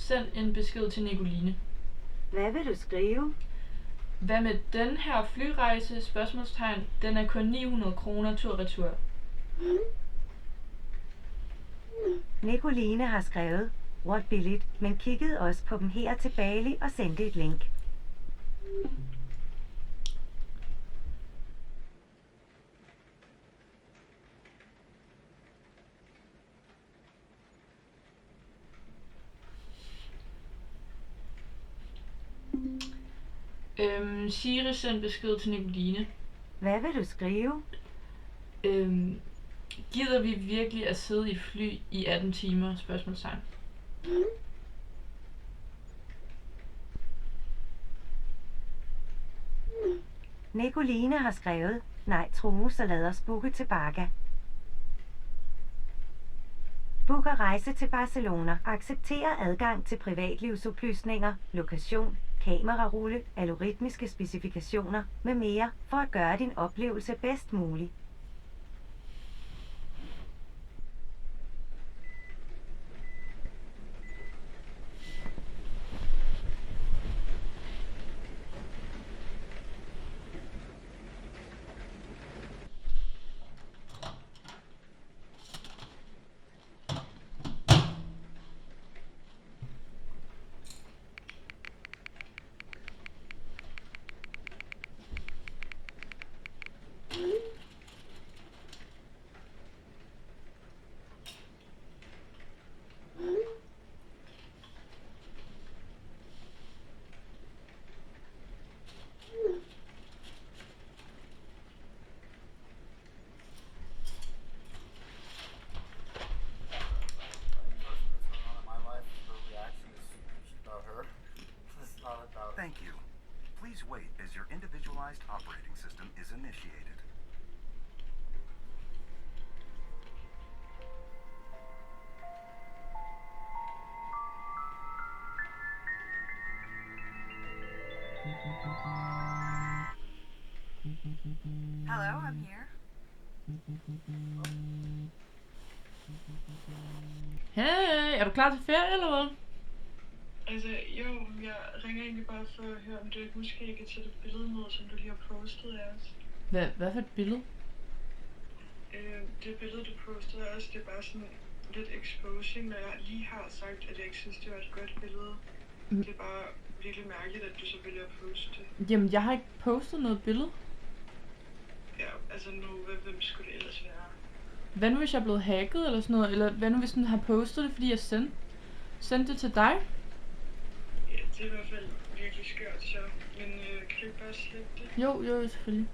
Send en besked til Nicoline. Hvad vil du skrive? Hvad med den her flyrejse? Spørgsmålstegn. Den er kun 900 kroner tur-retur. Nicoline har skrevet, what billigt, men kiggede også på dem her til Bali og sendte et link. Siri, send besked til Nicoline. Hvad vil du skrive? Gider vi virkelig at sidde i fly i 18 timer? Spørgsmålstegn. Nicoline har skrevet, nej True, så lad os booke til Baga. Booker rejse til Barcelona. Accepterer adgang til privatlivsoplysninger, lokation, kamerarulle, algoritmiske specifikationer med mere, for at gøre din oplevelse bedst mulig. Thank you. Please wait as your individualized operating system is initiated. Hello, I'm here. Hey, er du klar til ferie eller hvad? Altså, jo, jeg ringer egentlig bare for at høre, om du ikke måske kan tage det billede ned, som du lige har postet af os. Hvad for et billede? Det billede, du postede af os, det er bare sådan lidt exposing, når jeg lige har sagt, at jeg ikke synes, det var et godt billede. Det er bare virkelig mærkeligt, at du så vælger at poste det. Jamen, jeg har ikke postet noget billede. Ja, altså nu, hvem skulle det ellers være? Hvad nu hvis jeg er blevet hacket eller sådan noget? Eller hvad nu hvis den har postet det, fordi jeg sendte det til dig? Ja, det er i hvert fald virkelig skørt så. Men kan du ikke bare slette det? Jo, selvfølgelig.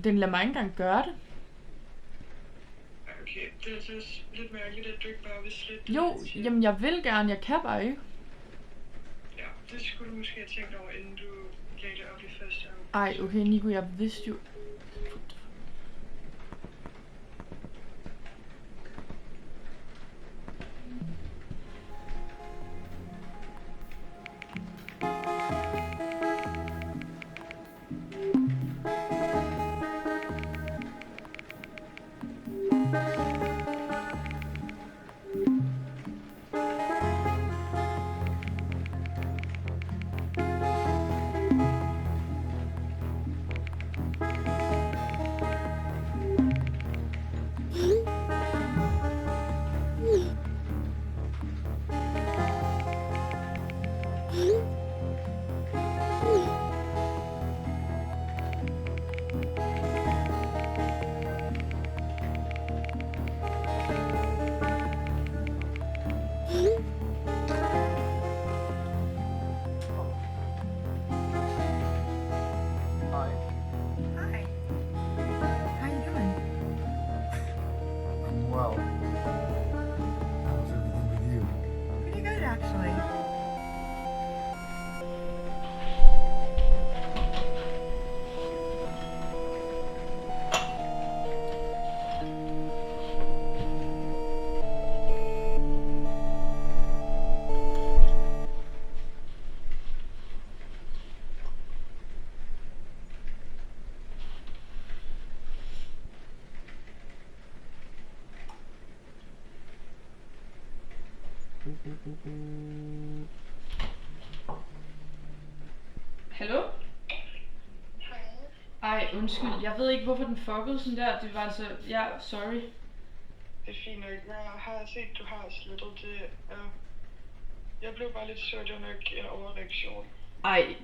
Den lader mig ikke engang gøre det. Okay, det er altså også lidt mærkeligt, at du ikke bare vil slette det. Jo, jamen jeg vil gerne, jeg kan bare ikke. Ja, det skulle du måske have tænkt over, inden du lagde det op i første august. Ej, okay Nico, jeg vidste jo... Hallo? Ej, undskyld. Jeg ved ikke, hvorfor den fuckede sådan der. Det var altså... Ja, sorry. Det er fint nok. Jeg har set, du har slettet det. Jeg blev bare lidt sur. Det var nok en overreaktion. Ej,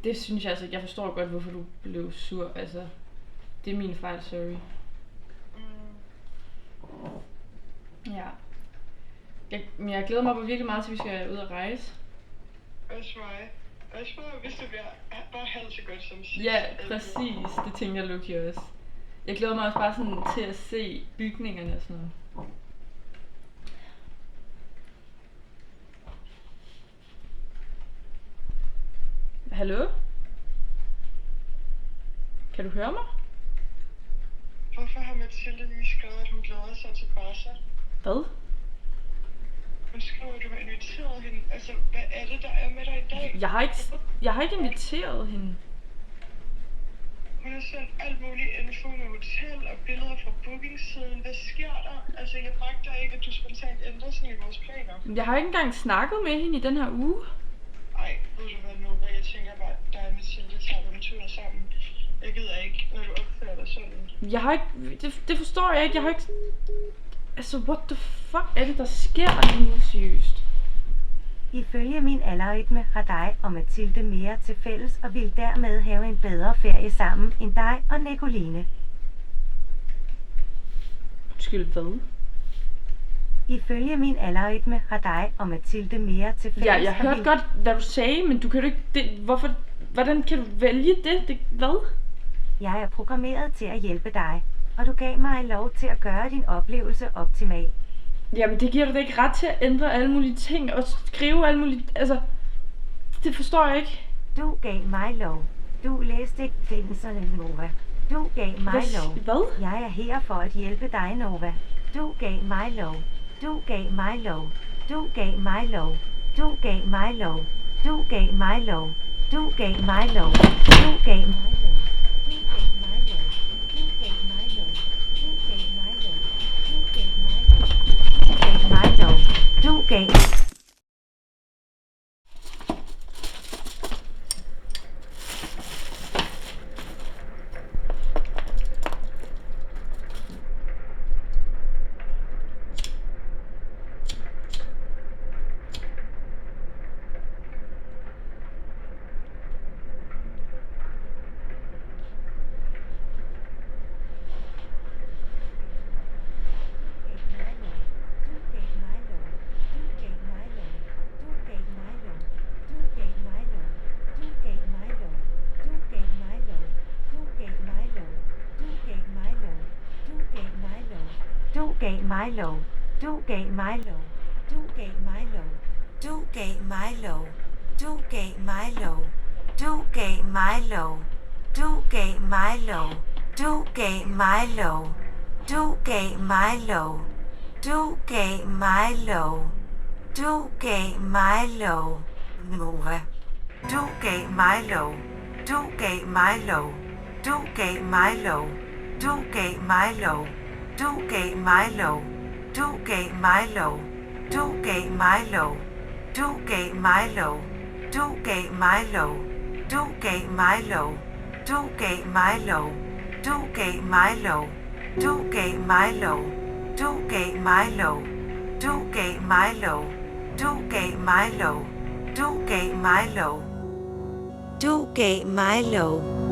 det synes jeg altså ikke. Jeg forstår godt, hvorfor du blev sur. Altså, det er min fejl, sorry. Ja. Men jeg glæder mig virkelig meget til, at vi skal ud og rejse. Også mig. Også bare, hvis det bliver bare halvt så godt som sidst. Ja, præcis. Det tænker jeg Lucky også. Jeg glæder mig også bare sådan til at se bygningerne og sådan noget. Hallo? Kan du høre mig? Hvorfor har Mathilde lige skrevet, at hun glæder sig til Barca? Hvad? Hun skriver, at du har inviteret hende. Altså, hvad er det, der er med dig i dag? Jeg har ikke inviteret hende. Hun har sendt alt muligt info med hotel og billeder fra bookingsiden. Hvad sker der? Altså, jeg fragter ikke, at du spontant ændrer sådan i vores planer. Jeg har ikke engang snakket med hende i den her uge. Ej, ved du hvad nu? Jeg tænker bare, at dig og Mathilde tager nogle ture sammen. Jeg gider ikke, når du opfører dig sådan. Jeg har ikke... Det forstår jeg ikke. Jeg har ikke... Altså, what the fuck er det, der sker lige seriøst? Ifølge min algoritme har dig og Mathilde mere til fælles og vil dermed have en bedre ferie sammen end dig og Nicoline. Undskyld, hvad? Ifølge min algoritme har dig og Mathilde mere til fælles. Ja, jeg og hørte vil- godt, hvad du sagde, men du kan jo ikke... Hvordan kan du vælge det? Hvad? Jeg er programmeret til at hjælpe dig, og du gav mig lov til at gøre din oplevelse optimal. Jamen, det giver dig da ikke ret til at ændre alle mulige ting og skrive alle mulige... Altså, det forstår jeg ikke. Du gav mig lov. Du læste ikke findserne, Nova. Du gav mig lov. Hvad? Jeg er her for at hjælpe dig, Nova. Du gav mig lov. Du gav mig lov. Du gav mig lov. Du gav mig lov. Du gav mig lov. Du gav mig lov. Du gav mig lov. Du gav mig lov. Du gav mig lov. Du gav mig lov. Du gav mig lov. Du gav mig lov. Du gav Du gav mig lov. Du gav mig lov. Du gav mig lov. Du gav mig lov. Du gav mig lov. Du gav mig lov. Du gav mig lov. Du gav mig lov. Du gav mig lov. Du gav mig lov. Du gav mig lov. Nova. Du gav mig lov. Du gav mig lov. Du gav mig lov. Du gav mig lov. Du gav mig lov. Du gav mig lov. Du gav mig lov. Du gav mig lov. Du gav mig lov. Du gav mig lov. Du gav mig lov. Du gav mig lov. Du gav mig lov. Du gav mig lov. Du gav mig lov. Du gav mig lov. Du gav mig lov. Du gav mig lov.